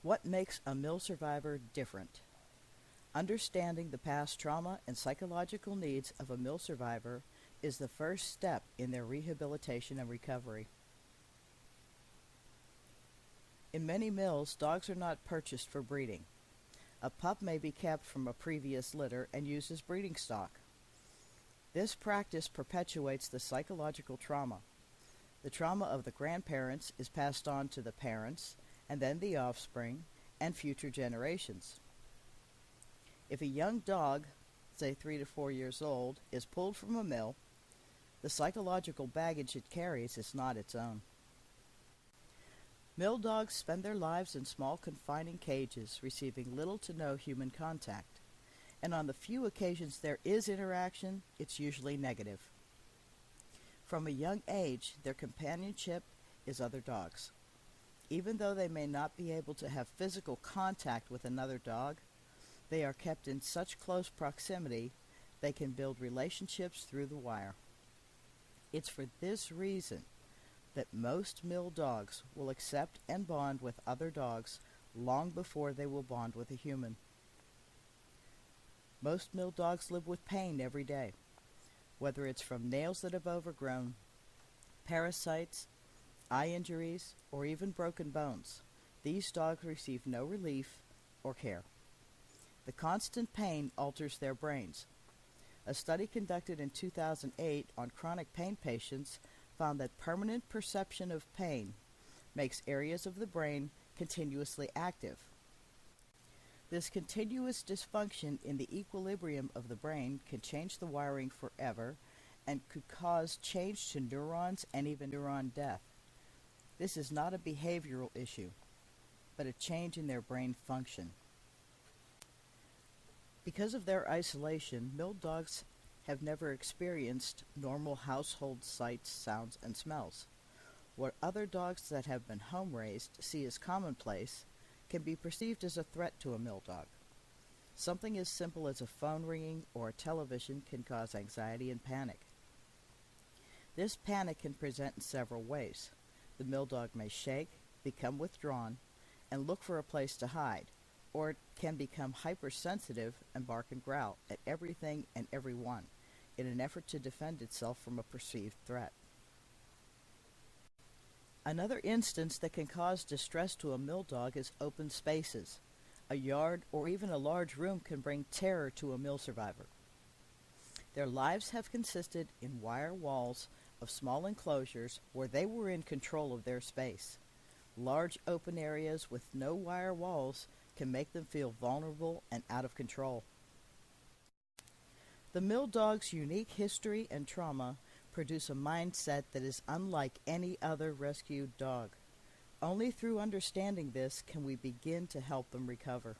What makes a mill survivor different? Understanding the past trauma and psychological needs of a mill survivor is the first step in their rehabilitation and recovery. In many mills, dogs are not purchased for breeding. A pup may be kept from a previous litter and used as breeding stock. This practice perpetuates the psychological trauma. The trauma of the grandparents is passed on to the parents, and then the offspring, and future generations. If a young dog, say 3 to 4 years old, is pulled from a mill, the psychological baggage it carries is not its own. Mill dogs spend their lives in small confining cages, receiving little to no human contact. And on the few occasions there is interaction, it's usually negative. From a young age, their companionship is other dogs. Even though they may not be able to have physical contact with another dog, they are kept in such close proximity they can build relationships through the wire. It's for this reason that most mill dogs will accept and bond with other dogs long before they will bond with a human. Most mill dogs live with pain every day, whether it's from nails that have overgrown, parasites, eye injuries, or even broken bones. These dogs receive no relief or care. The constant pain alters their brains. A study conducted in 2008 on chronic pain patients found that permanent perception of pain makes areas of the brain continuously active. This continuous dysfunction in the equilibrium of the brain can change the wiring forever and could cause change to neurons and even neuron death. This is not a behavioral issue, but a change in their brain function. Because of their isolation, mill dogs have never experienced normal household sights, sounds, and smells. What other dogs that have been home-raised see as commonplace can be perceived as a threat to a mill dog. Something as simple as a phone ringing or a television can cause anxiety and panic. This panic can present in several ways. The mill dog may shake, become withdrawn, and look for a place to hide, or it can become hypersensitive and bark and growl at everything and everyone in an effort to defend itself from a perceived threat. Another instance that can cause distress to a mill dog is open spaces. A yard or even a large room can bring terror to a mill survivor. Their lives have consisted in wire walls of small enclosures where they were in control of their space. Large open areas with no wire walls can make them feel vulnerable and out of control. The mill dog's unique history and trauma produce a mindset that is unlike any other rescued dog. Only through understanding this can we begin to help them recover.